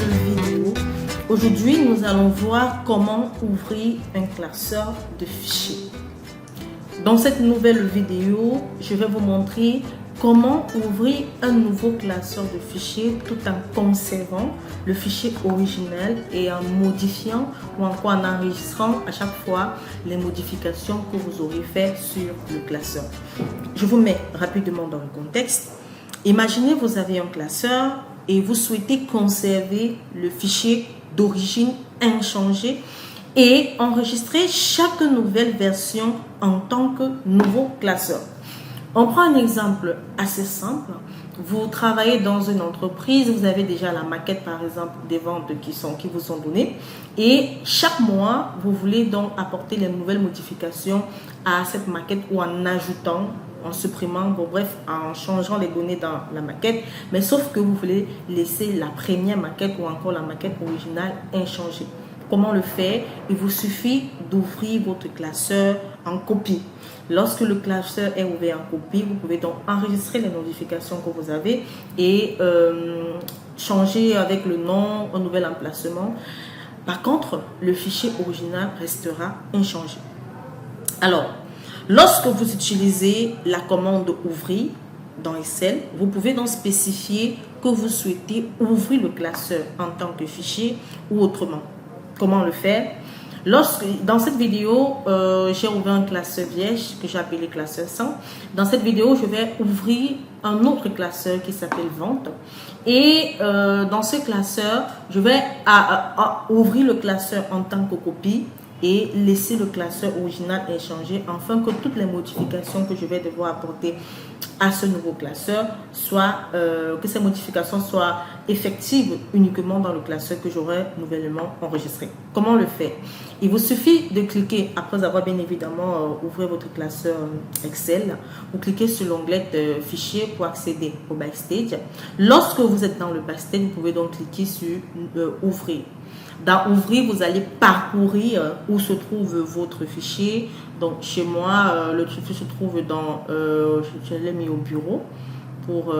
vidéo. Aujourd'hui, nous allons voir comment ouvrir un classeur de fichiers. Dans cette nouvelle vidéo, je vais vous montrer comment ouvrir un nouveau classeur de fichiers tout en conservant le fichier original et en modifiant ou encore en enregistrant à chaque fois les modifications que vous aurez faites sur le classeur. Je vous mets rapidement dans le contexte. Imaginez vous avez un classeur et vous souhaitez conserver le fichier d'origine inchangé et enregistrer chaque nouvelle version en tant que nouveau classeur. On prend un exemple assez simple. Vous travaillez dans une entreprise, vous avez déjà la maquette par exemple des ventes qui vous sont données et chaque mois, vous voulez donc apporter les nouvelles modifications à cette maquette ou en ajoutant, en supprimant, bon bref, en changeant les données dans la maquette, mais sauf que vous voulez laisser la première maquette ou encore la maquette originale inchangée. Comment le faire? Il vous suffit d'ouvrir votre classeur en copie. Lorsque le classeur est ouvert en copie, vous pouvez donc enregistrer les notifications que vous avez et changer avec le nom, un nouvel emplacement. Par contre, le fichier original restera inchangé. Alors, lorsque vous utilisez la commande ouvrir dans Excel, vous pouvez donc spécifier que vous souhaitez ouvrir le classeur en tant que fichier ou autrement. Comment le faire? Dans cette vidéo, j'ai ouvert un classeur vierge que j'ai appelé classeur 100. Dans cette vidéo, je vais ouvrir un autre classeur qui s'appelle vente. Et dans ce classeur, je vais ouvrir le classeur en tant que copie et laisser le classeur original inchangé afin que toutes les modifications que je vais devoir apporter à ce nouveau classeur que ces modifications soient effectives uniquement dans le classeur que j'aurai nouvellement enregistré. Comment le faire? Il vous suffit de cliquer, après avoir bien évidemment ouvert votre classeur Excel, vous cliquez sur l'onglet fichier pour accéder au backstage. Lorsque vous êtes dans le backstage, vous pouvez donc cliquer sur ouvrir. Dans ouvrir, vous allez parcourir où se trouve votre fichier. Donc chez moi, le fichier se trouve dans, je l'ai mis au bureau pour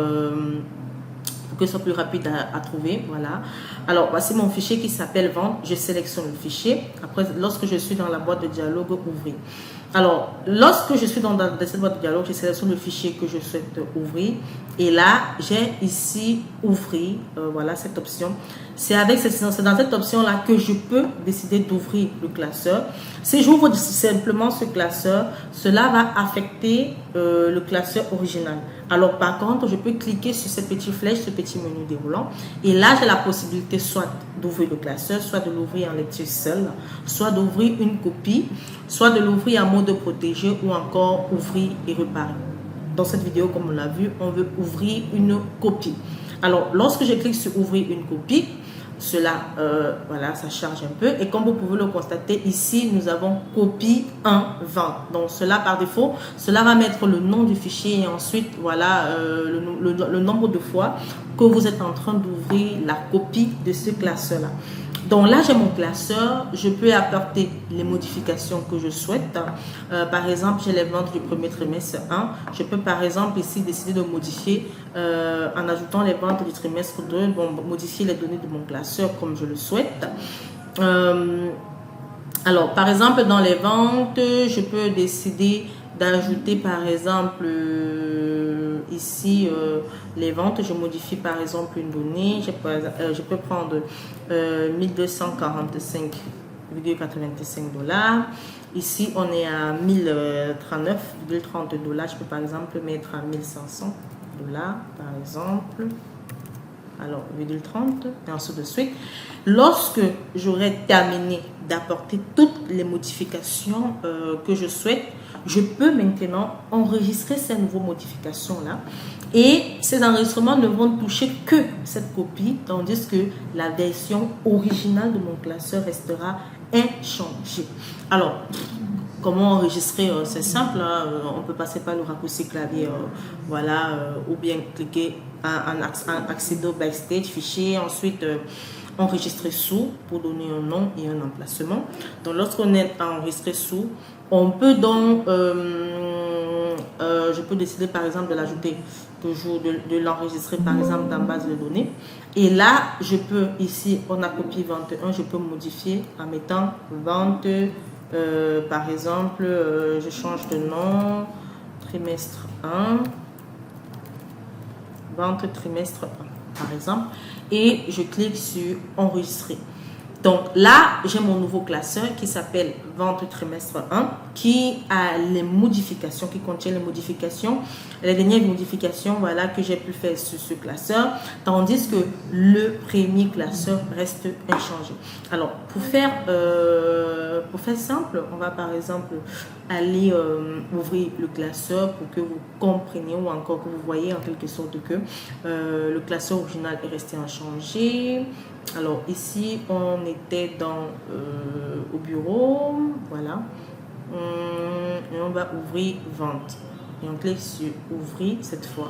que ce soit plus rapide à trouver. Voilà. Alors voici mon fichier qui s'appelle vente. Je sélectionne le fichier. Après, lorsque je suis dans la boîte de dialogue, ouvrir. Alors, lorsque je suis dans cette boîte de dialogue, je sélectionne le fichier que je souhaite ouvrir. Et là, j'ai ici ouvrir, voilà cette option. C'est dans cette option-là que je peux décider d'ouvrir le classeur. Si j'ouvre simplement ce classeur, cela va affecter le classeur original. Alors, par contre, je peux cliquer sur cette petite flèche, ce petit menu déroulant. Et là, j'ai la possibilité soit d'ouvrir le classeur, soit de l'ouvrir en lecture seule, soit d'ouvrir une copie, soit de l'ouvrir en mode protégé ou encore ouvrir et réparer. Dans cette vidéo, comme on l'a vu, on veut ouvrir une copie. Alors, lorsque je clique sur ouvrir une copie, cela, voilà, ça charge un peu. Et comme vous pouvez le constater, ici, nous avons copie 1, 20. Donc, cela, par défaut, cela va mettre le nom du fichier et ensuite, voilà, le nombre de fois que vous êtes en train d'ouvrir la copie de ce classeur-là. Donc là, j'ai mon classeur, je peux apporter les modifications que je souhaite. Par exemple, j'ai les ventes du premier trimestre 1. Je peux par exemple ici décider de modifier en ajoutant les ventes du trimestre 2, bon, modifier les données de mon classeur comme je le souhaite. Alors, par exemple, dans les ventes, je peux décider d'ajouter par exemple ici les ventes. Je modifie par exemple une donnée. Je peux prendre 1245,85 $. Ici, on est à 1039,30 $. Je peux par exemple mettre à 1500 $, par exemple. Alors, 30 et ainsi de suite. Lorsque j'aurai terminé d'apporter toutes les modifications que je souhaite, je peux maintenant enregistrer ces nouvelles modifications-là. Et ces enregistrements ne vont toucher que cette copie, tandis que la version originale de mon classeur restera inchangée. Alors, comment enregistrer? C'est simple, hein? On peut passer par le raccourci clavier, voilà, ou bien cliquer en accéder au backstage, fichier, ensuite enregistrer sous pour donner un nom et un emplacement. Donc lorsqu'on est enregistré sous, on peut donc, je peux décider par exemple de l'ajouter toujours, de l'enregistrer par exemple dans base de données. Et là, je peux ici, on a copié 21, je peux modifier en mettant vente, par exemple, je change de nom, trimestre 1, vente trimestre 1 par exemple, et je clique sur enregistrer. Donc là, j'ai mon nouveau classeur qui s'appelle vente trimestre 1, qui a les modifications, qui contient les modifications, les dernières modifications, voilà, que j'ai pu faire sur ce classeur, tandis que le premier classeur reste inchangé. Alors, pour faire simple, on va par exemple aller ouvrir le classeur pour que vous compreniez ou encore que vous voyez en quelque sorte que le classeur original est resté inchangé. Alors ici, on était au bureau, voilà, et on va ouvrir vente. Et on clique sur ouvrir cette fois.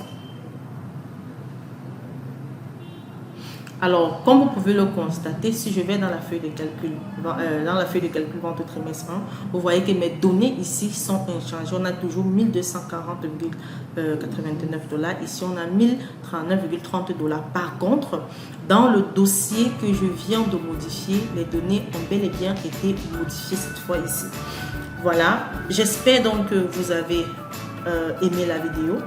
Alors, comme vous pouvez le constater, si je vais dans la feuille de calcul, vente trimestre 1, vous voyez que mes données ici sont inchangées. On a toujours 1240,89 $. Ici, on a 1039,30 $. Par contre, dans le dossier que je viens de modifier, les données ont bel et bien été modifiées cette fois ici. Voilà, j'espère donc que vous avez aimé la vidéo.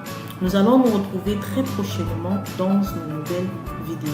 Nous allons nous retrouver très prochainement dans une nouvelle vidéo.